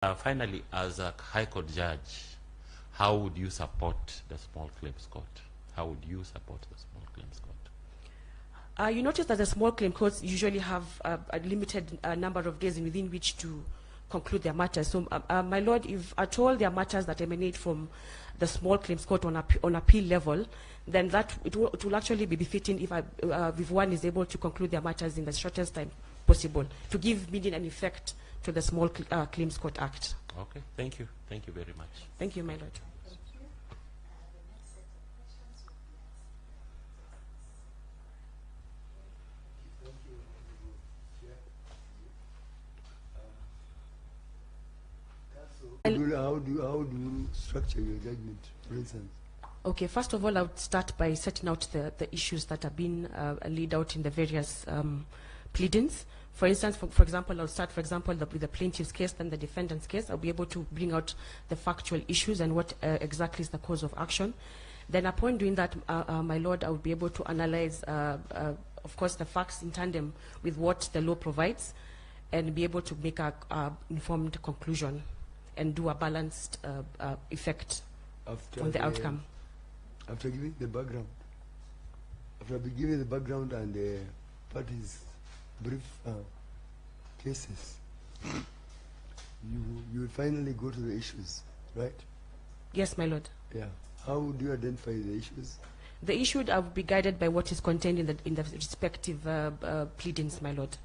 Finally, as a High Court judge, how would you support the Small Claims Court? How would you support the Small Claims Court? You notice that the small claim courts usually have a limited number of days within which to conclude their matters. So, my Lord, if at all there are matters that emanate from the small claims court on appeal level, then that it will actually be befitting if one is able to conclude their matters in the shortest time possible, to give meaning and effect to the Small Claims Court Act. Okay, thank you. Thank you very much. Thank you, my Lord. How do you structure your judgment, for instance? Okay, first of all, I would start by setting out the issues that have been laid out in the various pleadings. For instance, for example, I'll start, for example, with the plaintiff's case, then the defendant's case. I'll be able to bring out the factual issues and what exactly is the cause of action. Then upon doing that, my Lord, I would be able to analyze, of course, the facts in tandem with what the law provides and be able to make a informed conclusion and do a balanced effect on the outcome. After giving the background, and the parties' brief cases, you will finally go to the issues, right? Yes, my Lord. Yeah. How would you identify the issues? The issue would be guided by what is contained in the respective pleadings, my Lord.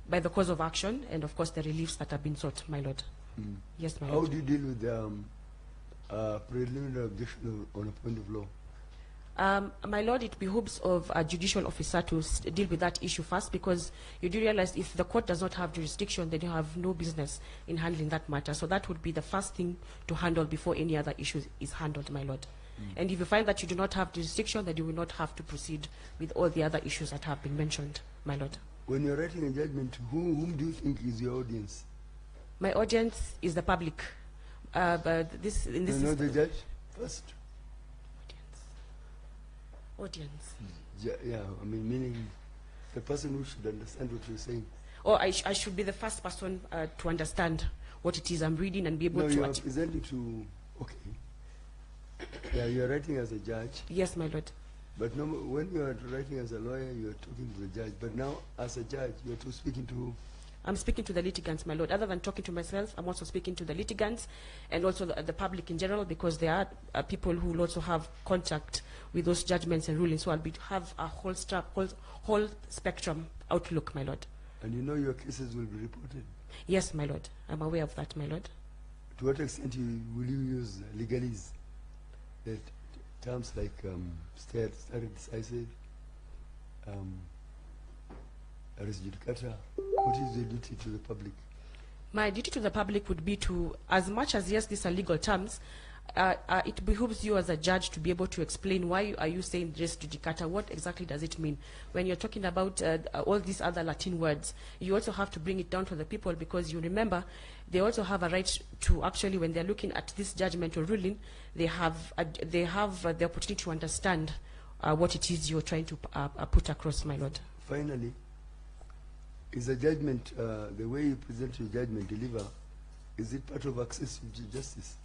By the cause of action and, of course, the reliefs that have been sought, my Lord. Yes, my Lord. How do you deal with the preliminary objection on a point of law? My Lord, it behooves of a judicial officer to deal with that issue first, because you do realize if the court does not have jurisdiction, then you have no business in handling that matter. So that would be the first thing to handle before any other issue is handled, my Lord. And if you find that you do not have jurisdiction, then you will not have to proceed with all the other issues that have been mentioned, my Lord. When you're writing a judgment, whom do you think is your audience? My audience is the public. But this in this. Not the judge first. Audience. Yeah, I mean, meaning the person who should understand what you're saying. Or I should be the first person to understand what it is I'm reading and be able to. No, you are presenting to. Okay. Yeah, you are writing as a judge. Yes, my Lord. But no, when you are writing as a lawyer, you are talking to the judge. But now, as a judge, you are speaking to who? I'm speaking to the litigants, my Lord. Other than talking to myself, I'm also speaking to the litigants and also the public in general, because there are people who will also have contact with those judgments and rulings. So I'll have a whole spectrum outlook, my Lord. And you know your cases will be reported? Yes, my Lord. I'm aware of that, my Lord. To what extent will you use legalese? That terms like stare decisis, res judicata. What is your duty to the public? My duty to the public would be to, as much as, yes, these are legal terms, it behooves you as a judge to be able to explain why are you saying res judicata. What exactly does it mean? When you're talking about all these other Latin words, you also have to bring it down to the people, because you remember they also have a right to actually, when they're looking at this judgment or ruling, they have the opportunity to understand what it is you're trying to put across, my Lord. Finally, is the judgment, the way you present your judgment, deliver, is it part of access to justice?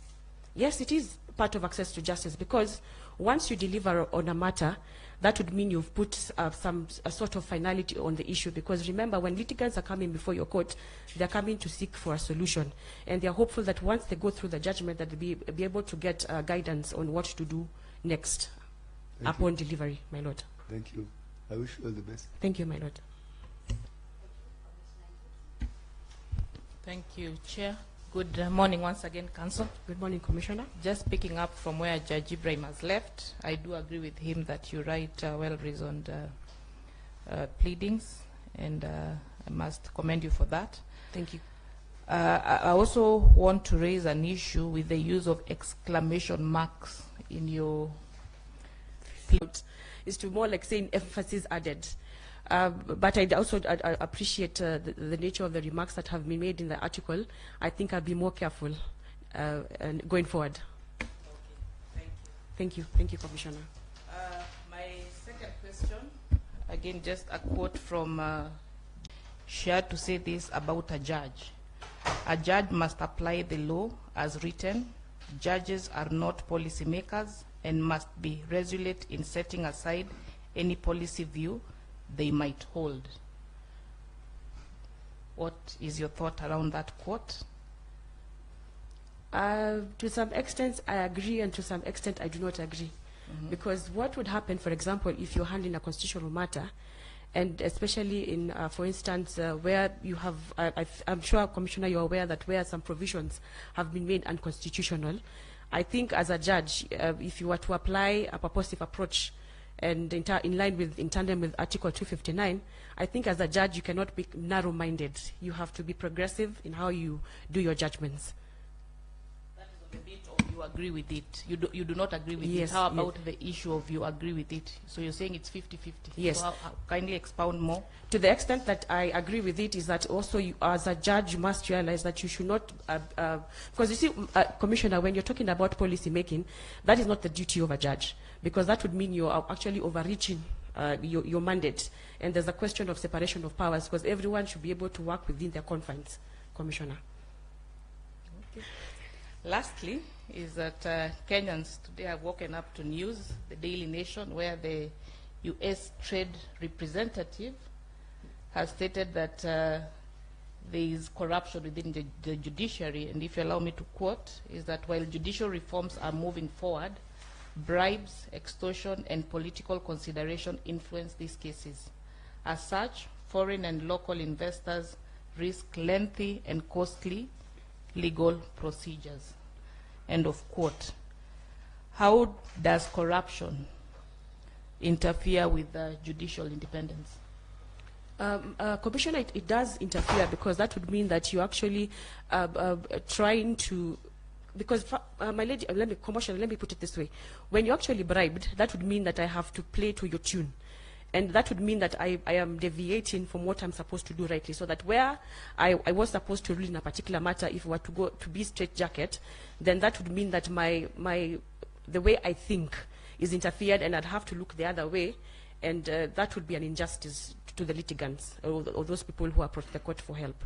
Yes, it is part of access to justice, because once you deliver on a matter, that would mean you've put a sort of finality on the issue. Because remember, when litigants are coming before your court, they're coming to seek for a solution. And they're hopeful that once they go through the judgment, that they'll be able to get guidance on what to do next upon delivery, my Lord. Thank you. I wish you all the best. Thank you, my Lord. Thank you, Chair. Good morning once again, Council. Good morning, Commissioner. Just picking up from where Judge Ibrahim has left, I do agree with him that you write well-reasoned pleadings, and I must commend you for that. Thank you. I also want to raise an issue with the use of exclamation marks in your plea. Is to more like saying emphasis added. But I also appreciate the nature of the remarks that have been made in the article. I think I'll be more careful and going forward. Okay, thank you. Thank you. Thank you, Commissioner. My second question, again, just a quote from shared to say this about a judge. A judge must apply the law as written. Judges are not policymakers and must be resolute in setting aside any policy view they might hold. What is your thought around that quote? To some extent, I agree, and to some extent, I do not agree. Because what would happen, for example, if you're handling a constitutional matter, and especially in, for instance, where you have, I'm sure, Commissioner, you're aware that where some provisions have been made unconstitutional, I think as a judge, if you were to apply a purposive approach and in tandem with Article 259, I think as a judge you cannot be narrow-minded. You have to be progressive in how you do your judgments. That is on the bit of you agree with it. You do not agree with Yes, it. How about the issue of you agree with it? So you're saying it's 50-50. Yes. So how kindly expound more. To the extent that I agree with it is that also you, as a judge, you must realize that you should not, because you see, Commissioner, when you're talking about policy making, that is not the duty of a judge, because that would mean you are actually overreaching your mandate. And there's a question of separation of powers, because everyone should be able to work within their confines, Commissioner. Okay. Lastly, is that Kenyans today have woken up to news, the Daily Nation, where the U.S. Trade Representative has stated that there is corruption within the judiciary, and if you allow me to quote, is that while judicial reforms are moving forward, bribes, extortion, and political consideration influence these cases. As such, foreign and local investors risk lengthy and costly legal procedures. End of quote. How does corruption interfere with judicial independence? Commissioner, it does interfere, because that would mean that you actually trying to, because my lady, Commissioner, let me put it this way. When you're actually bribed, that would mean that I have to play to your tune. And that would mean that I am deviating from what I'm supposed to do rightly, so that where I was supposed to rule in a particular matter, if I were to go to be straitjacket, then that would mean that the way I think is interfered, and I'd have to look the other way, and that would be an injustice to the litigants or those people who approach the court for help.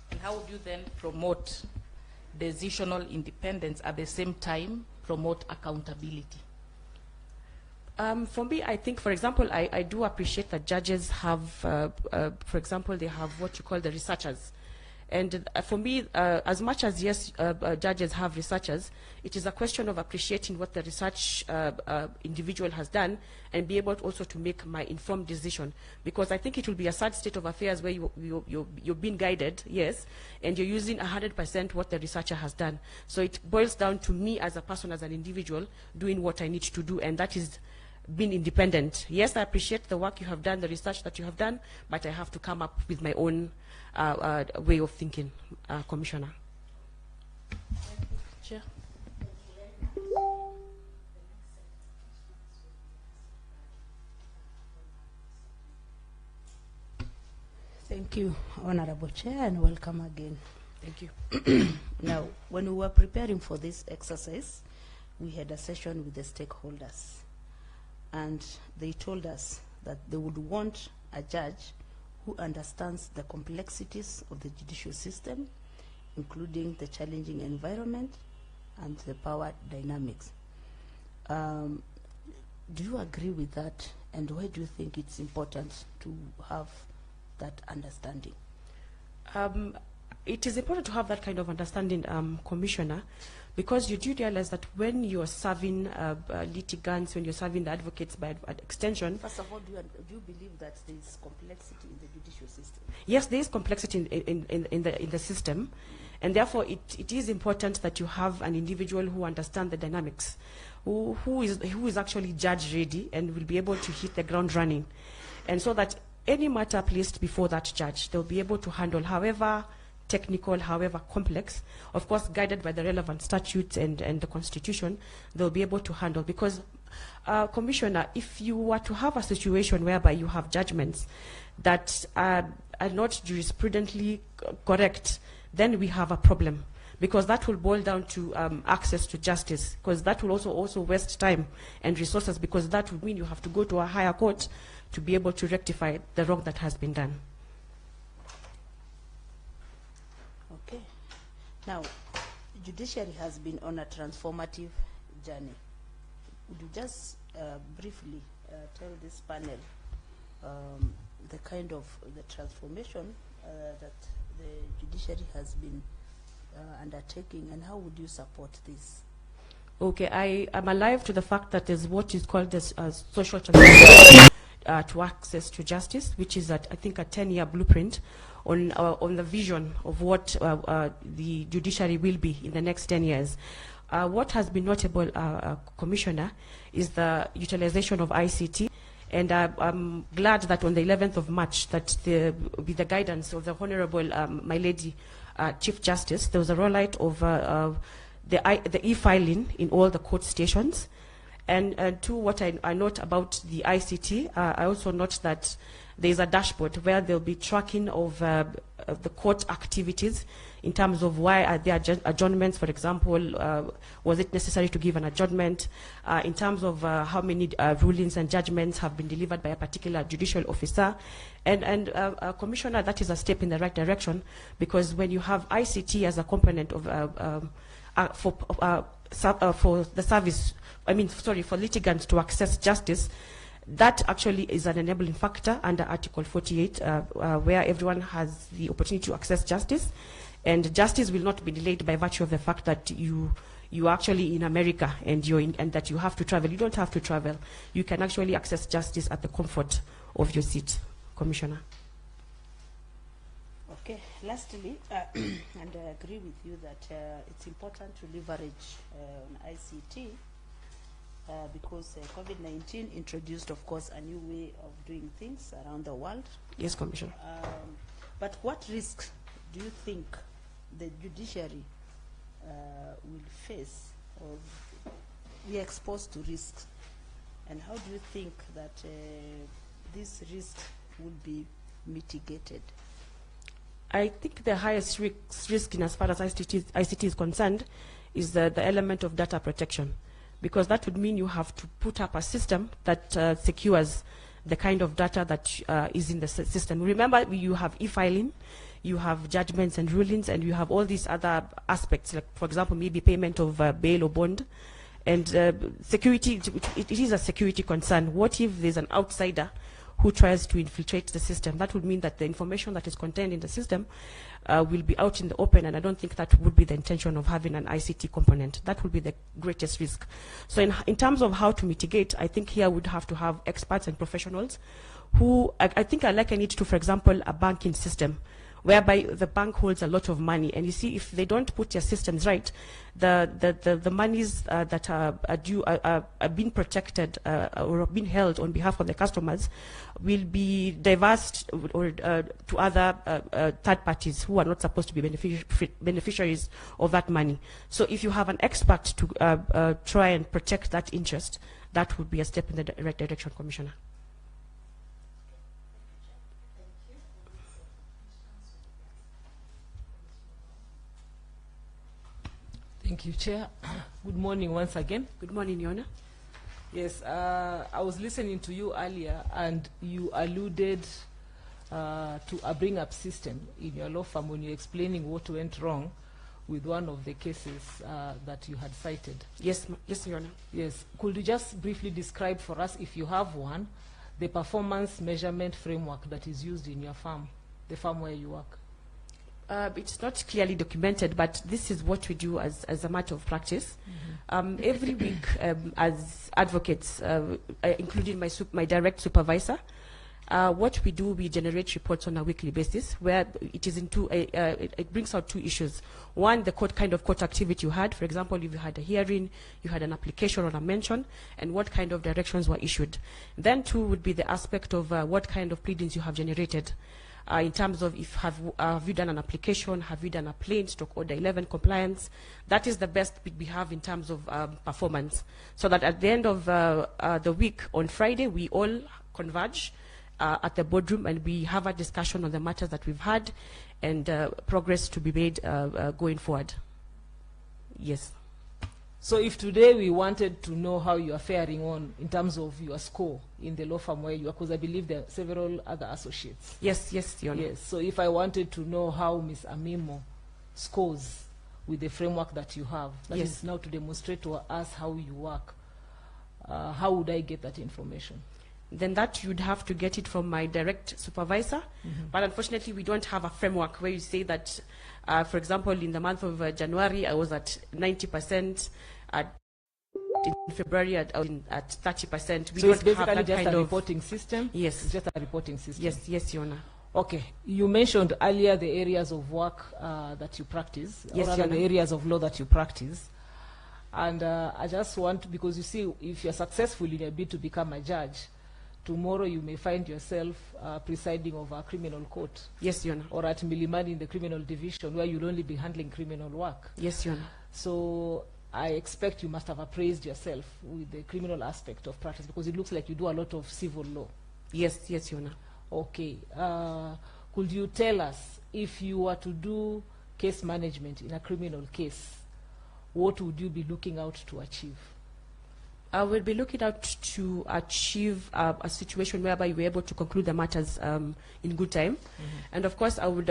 And how would you then promote decisional independence at the same time promote accountability? For me, I think, for example, I do appreciate that judges have, for example, they have what you call the researchers. And for me, as much as, yes, judges have researchers, it is a question of appreciating what the research individual has done and be able also to make my informed decision. Because I think it will be a sad state of affairs where you're being guided, yes, and you're using 100% what the researcher has done. So it boils down to me as a person, as an individual, doing what I need to do, and that is being independent. Yes, I appreciate the work you have done, the research that you have done, but I have to come up with my own way of thinking, Commissioner. Chair. Thank you, Honorable Chair, and welcome again. Thank you. Now, when we were preparing for this exercise, we had a session with the stakeholders, and they told us that they would want a judge who understands the complexities of the judicial system, including the challenging environment and the power dynamics. Do you agree with that, and why do you think it's important to have that understanding? It is important to have that kind of understanding, Commissioner, because you do realize that when you're serving litigants, when you're serving the advocates by extension. First of all, do you believe that there is complexity in the judicial system? Yes, there is complexity in the system, and therefore it is important that you have an individual who understands the dynamics, who is actually judge ready and will be able to hit the ground running, and so that any matter placed before that judge, they'll be able to handle, however technical, however complex, of course guided by the relevant statutes and the Constitution, they'll be able to handle. Because, Commissioner, if you were to have a situation whereby you have judgments that are not jurisprudently correct, then we have a problem, because that will boil down to access to justice, because that will also waste time and resources, because that would mean you have to go to a higher court to be able to rectify the wrong that has been done. Now, judiciary has been on a transformative journey. Would you just briefly tell this panel the kind of the transformation that the judiciary has been undertaking, and how would you support this? Okay, I am alive to the fact that there's what is called this social transformation to access to justice, which is, I think, a 10-year blueprint on the vision of what the judiciary will be in the next 10 years. What has been notable, Commissioner, is the utilization of ICT. And I'm glad that on the 11th of March, that with the guidance of the Honorable my Lady Chief Justice, there was a rollout of the e-filing in all the court stations. And to what I note about the ICT, I also note that there is a dashboard where there'll be tracking of the court activities in terms of why are there adjournments, for example, was it necessary to give an adjournment, in terms of how many rulings and judgments have been delivered by a particular judicial officer. And Commissioner, that is a step in the right direction, because when you have ICT as a component of for the service, for litigants to access justice, that actually is an enabling factor under Article 48, where everyone has the opportunity to access justice, and justice will not be delayed by virtue of the fact that you are actually in America and and that you have to travel. You don't have to travel. You can actually access justice at the comfort of your seat, Commissioner. Okay, lastly, and I agree with you that it's important to leverage on ICT because COVID-19 introduced, of course, a new way of doing things around the world. Yes, Commissioner. But what risks do you think the judiciary will face, or be exposed to risks? And how do you think that this risk will be mitigated? I think the highest risk in as far as ICT is concerned is the element of data protection, because that would mean you have to put up a system that secures the kind of data that is in the system. Remember, you have e-filing, you have judgments and rulings, and you have all these other aspects, like, for example, maybe payment of bail or bond. And security, it is a security concern. What if there's an outsider who tries to infiltrate the system? That would mean that the information that is contained in the system will be out in the open, and I don't think that would be the intention of having an ICT component. That would be the greatest risk. So in terms of how to mitigate, I think here we'd have to have experts and professionals who, I think I liken it to, for example, a banking system, whereby the bank holds a lot of money, and you see, if they don't put their systems right, the monies that are due are being protected or being held on behalf of the customers will be diversed or to other third parties who are not supposed to be beneficiaries of that money. So if you have an expert to try and protect that interest, that would be a step in the right direction, Commissioner. Thank you, Chair. Good morning once again. Good morning, Your Honor. Yes, I was listening to you earlier, and you alluded to a bring-up system in your law firm when you're explaining what went wrong with one of the cases that you had cited. Yes, yes, Your Honor. Yes. Could you just briefly describe for us, if you have one, the performance measurement framework that is used in your firm, the firm where you work? It's not clearly documented, but this is what we do as a matter of practice. Every week, as advocates, including my direct supervisor, what we do, we generate reports on a weekly basis, where it is it brings out two issues. One, the kind of court activity you had. For example, if you had a hearing, you had an application or a mention, and what kind of directions were issued. Then two would be the aspect of what kind of pleadings you have generated. In terms of if have you done an application, have you done a plain stroke order 11 compliance. That is the best we have in terms of performance. So that at the end of the week, on Friday, we all converge at the boardroom, and we have a discussion on the matters that we've had and progress to be made going forward. Yes. So if today we wanted to know how you are faring on in terms of your score in the law firm where you are, because I believe there are several other associates. Yes, yes, Your Honor. Yes. So if I wanted to know how Ms. Amimo scores with the framework that you have. That Yes. is now to demonstrate to us how you work. How would I get that information? Then that you'd have to get it from my direct supervisor. But unfortunately, we don't have a framework where you say that, for example, in the month of January, I was at 90%, in February at 30%. We So it's don't have basically that just kind a of... reporting system? Yes. It's just a reporting system? Yes, Your Honor. Okay. You mentioned earlier the areas of work that you practice, Yes, or rather Your the Honor. areas of law that you practice. And I just want, because you see, if you're successful in your bid to become a judge, tomorrow you may find yourself presiding over a criminal court, Yes, Your Honor. or at Milimani in the criminal division, where you'll only be handling criminal work. Yes, Your Honor. So I expect you must have appraised yourself with the criminal aspect of practice, because it looks like you do a lot of civil law. Yes, Your Honor. Okay. Could you tell us, if you were to do case management in a criminal case, what would you be looking out to achieve? I will be looking out to achieve a situation whereby we're able to conclude the matters in good time. And of course, I would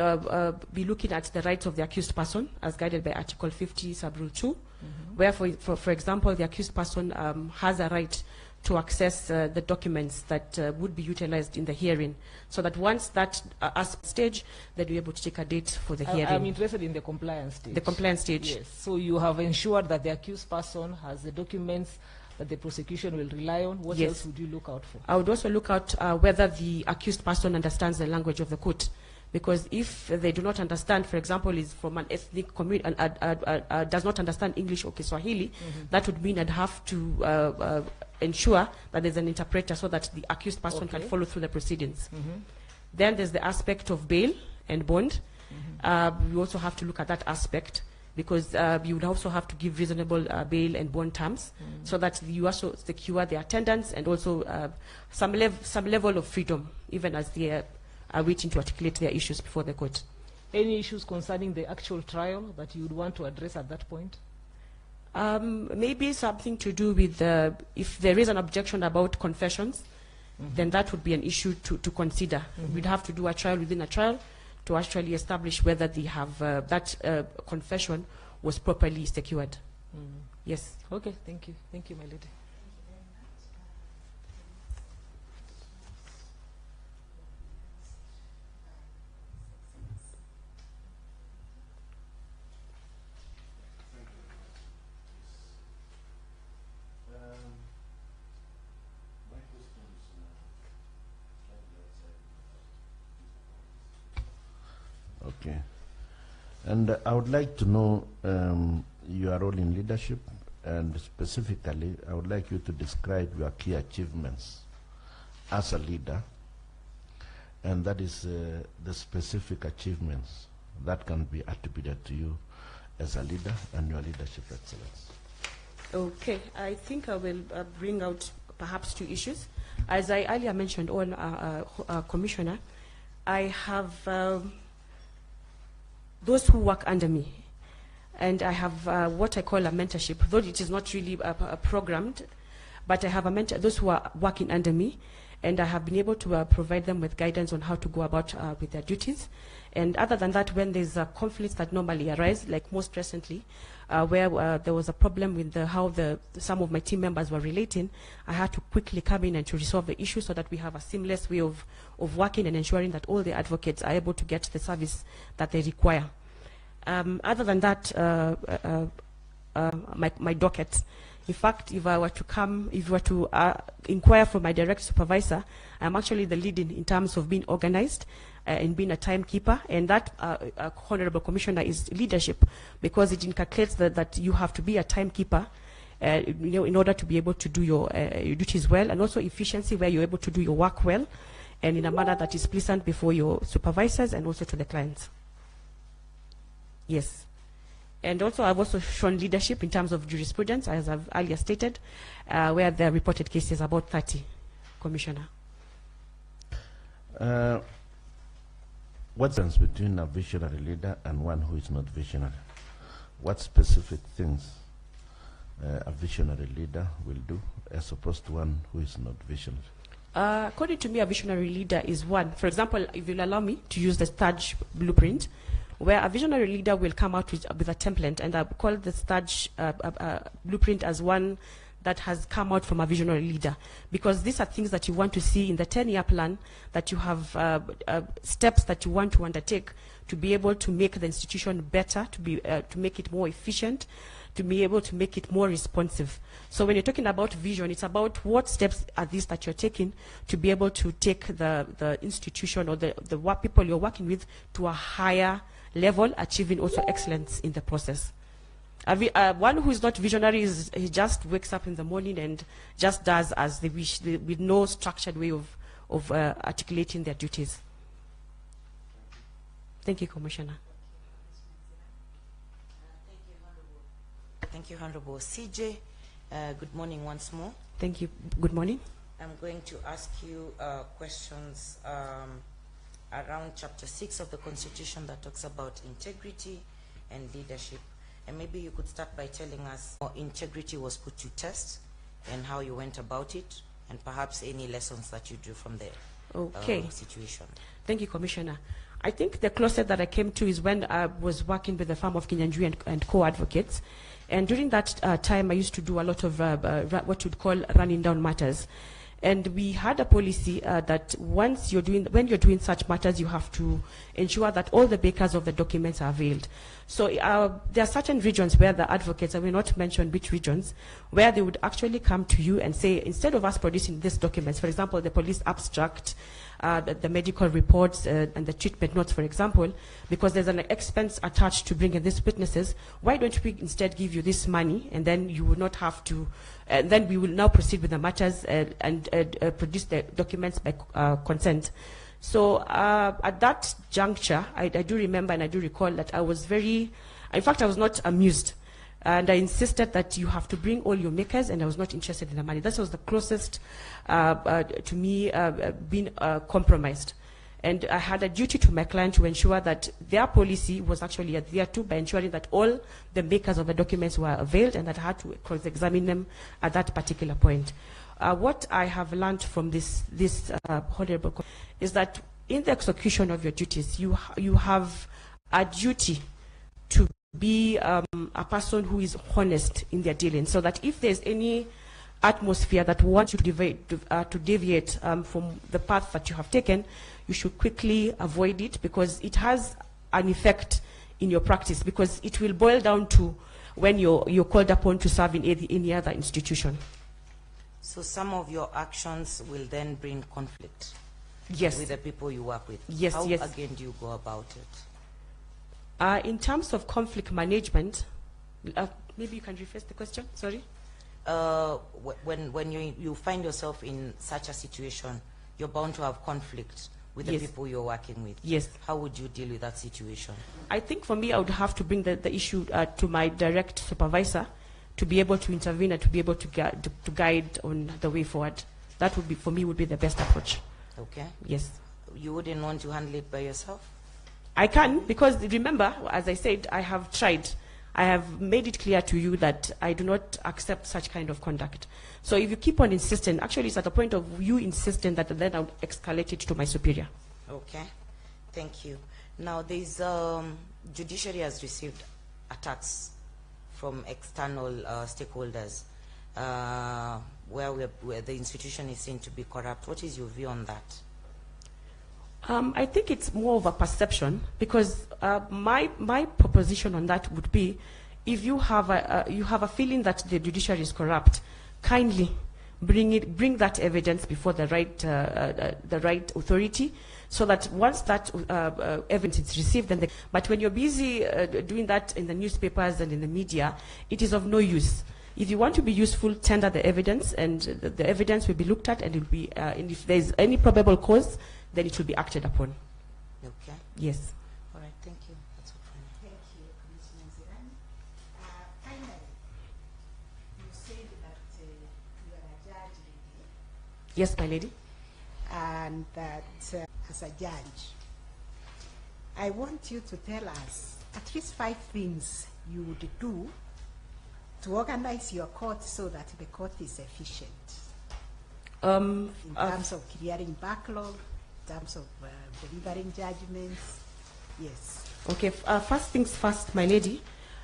be looking at the rights of the accused person as guided by Article 50, Sub-Rule 2, where, for example, the accused person has a right to access the documents that would be utilized in the hearing, so that once that stage, they'll be able to take a date for the hearing. I'm interested in the compliance stage. The compliance stage. Yes. So you have ensured that the accused person has the documents that the prosecution will rely on. What Yes. else would you look out for? I would also look out whether the accused person understands the language of the court. Because if they do not understand, for example, is from an ethnic community, does not understand English or Kiswahili, that would mean I'd have to ensure that there's an interpreter so that the accused person can Okay. follow through the proceedings. Then there's the aspect of bail and bond. We also have to look at that aspect, because you would also have to give reasonable bail and bond terms, so that you also secure the attendance and also some level of freedom, even as they are waiting to articulate their issues before the court. Any issues concerning the actual trial that you would want to address at that point? Maybe something to do with if there is an objection about confessions, then that would be an issue to consider. We'd have to do a trial within a trial to actually establish whether they have that confession was properly secured. Yes. Okay, thank you. Thank you, my lady. Okay. And I would like to know your role in leadership, and specifically, I would like you to describe your key achievements as a leader, and that is the specific achievements that can be attributed to you as a leader and your leadership excellence. Okay, I think I will bring out perhaps two issues. As I earlier mentioned, Commissioner, I have those who work under me, and I have what I call a mentorship, though it is not really programmed, but I have a mentor, those who are working under me, and I have been able to provide them with guidance on how to go about with their duties. And other than that, when there's conflicts that normally arise, like most recently, where there was a problem with how some of my team members were relating, I had to quickly come in and to resolve the issue so that we have a seamless way of working and ensuring that all the advocates are able to get the service that they require. Other than that, my docket. In fact, if you were to inquire from my direct supervisor, I'm actually the lead in terms of being organized and being a timekeeper, and that, Honorable Commissioner, is leadership, because it inculcates that you have to be a timekeeper, in order to be able to do your duties well, and also efficiency, where you're able to do your work well, and in a manner that is pleasant before your supervisors and also to the clients. Yes. And also, I've also shown leadership in terms of jurisprudence, as I've earlier stated, where there are reported cases, about 30, Commissioner. What's the difference between a visionary leader and one who is not visionary? What specific things a visionary leader will do as opposed to one who is not visionary? According to me, a visionary leader is one. For example, if you'll allow me to use the third blueprint, where a visionary leader will come out with a template, and I call the third blueprint as one that has come out from a visionary leader, because these are things that you want to see in the 10-year plan, that you have steps that you want to undertake to be able to make the institution better, to make it more efficient, to be able to make it more responsive. So when you're talking about vision, it's about what steps are these that you're taking to be able to take the institution or the people you're working with to a higher level, achieving also excellence in the process. One who is not visionary he just wakes up in the morning and just does as they wish, with no structured way of articulating their duties. Thank you, Commissioner. Thank you, Honorable CJ. Good morning once more. Thank you. Good morning. I'm going to ask you questions around Chapter 6 of the Constitution that talks about integrity and leadership. And maybe you could start by telling us how integrity was put to test and how you went about it, and perhaps any lessons that you drew from the situation. Thank you, Commissioner. I think the closest that I came to is when I was working with the firm of Kinyanjui and co-advocates. And during that time, I used to do a lot of what you'd call running down matters. And we had a policy that when you're doing such matters, you have to ensure that all the bakers of the documents are availed. So there are certain regions where the advocates, I will not mention which regions, where they would actually come to you and say, instead of us producing these documents, for example, the police abstract, the medical reports and the treatment notes, for example, because there's an expense attached to bringing these witnesses, why don't we instead give you this money, and then you will not have to, and then we will now proceed with the matters and produce the documents by consent. So at that juncture, I do remember and I do recall that I was in fact, I was not amused. And I insisted that you have to bring all your makers, and I was not interested in the money. That was the closest to me being compromised. And I had a duty to my client to ensure that their policy was actually adhered to by ensuring that all the makers of the documents were availed, and that I had to cross-examine them at that particular point. What I have learned from this honorable is that in the execution of your duties, you have a duty to be a person who is honest in their dealings, so that if there's any atmosphere that wants you to deviate from the path that you have taken, you should quickly avoid it, because it has an effect in your practice, because it will boil down to when you're called upon to serve in any other institution. So some of your actions will then bring conflict with the people you work with. Yes, How yes. again do you go about it? In terms of conflict management, maybe you can rephrase the question, sorry? When you find yourself in such a situation, you're bound to have conflict with the people you're working with. Yes. How would you deal with that situation? I think for me, I would have to bring the issue to my direct supervisor to be able to intervene and to be able to guide on the way forward. That would be, for me, would be the best approach. Okay. Yes. You wouldn't want to handle it by yourself? I can, because remember, as I said, I have tried. I have made it clear to you that I do not accept such kind of conduct. So if you keep on insisting, actually it's at the point of you insisting that then I'll escalate it to my superior. Okay. Thank you. Now there's, judiciary has received attacks from external stakeholders where the institution is seen to be corrupt. What is your view on that? I think it's more of a perception, because my proposition on that would be, if you have a feeling that the judiciary is corrupt, kindly bring that evidence before the right authority, so that once that evidence is received, then but when you're busy doing that in the newspapers and in the media, it is of no use. If you want to be useful, tender the evidence, and the evidence will be looked at, and it will be, and if there's any probable cause, then it will be acted upon. Okay. Yes. All right. Thank you. That's all from me. Thank you, Commissioner Zirani. Finally, you said that you are a judge, lady, Yes, my lady. and that as a judge, I want you to tell us at least 5 things you would do to organize your court so that the court is efficient. In terms of clearing backlog, in terms of delivering judgments. Yes. Okay, first things first, my lady.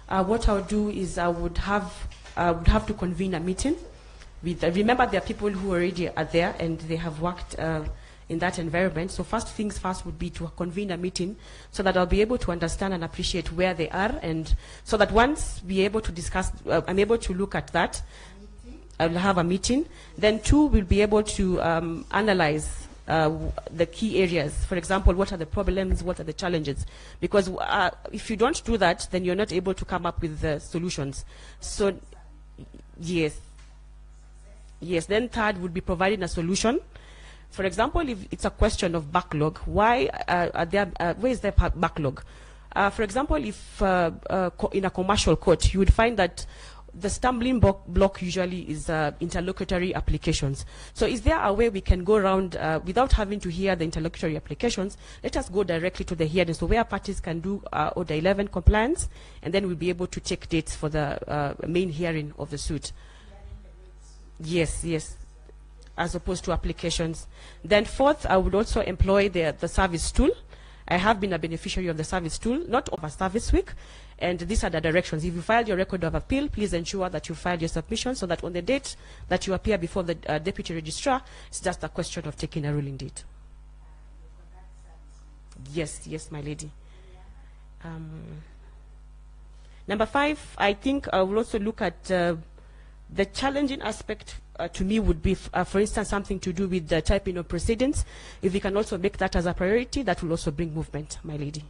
What I would do is I would have to convene a meeting with. Remember, there are people who already are there and they have worked in that environment. So first things first would be to convene a meeting so that I'll be able to understand and appreciate where they are, and so that once we're able to discuss, I'm able to look at that. I'll have a meeting. Then two, we'll be able to analyze the key areas. For example, what are the problems, what are the challenges? Because if you don't do that, then you're not able to come up with the solutions. So, yes. Then third would be providing a solution. For example, if it's a question of backlog, why where is there backlog? For example, if in a commercial court, you would find that the stumbling block usually is interlocutory applications. So is there a way we can go around without having to hear the interlocutory applications? Let us go directly to the hearing, so where parties can do Order 11 compliance, and then we'll be able to take dates for the main hearing of the suit. Yes, as opposed to applications. Then fourth, I would also employ the service tool. I have been a beneficiary of the service tool, not over service week, and these are the directions. If you filed your record of appeal, please ensure that you filed your submission so that on the date that you appear before the deputy registrar, it's just a question of taking a ruling date. Yes, my lady. Number 5, I think I will also look at the challenging aspect to me would be, for instance, something to do with the typing of proceedings. If we can also make that as a priority, that will also bring movement, my lady.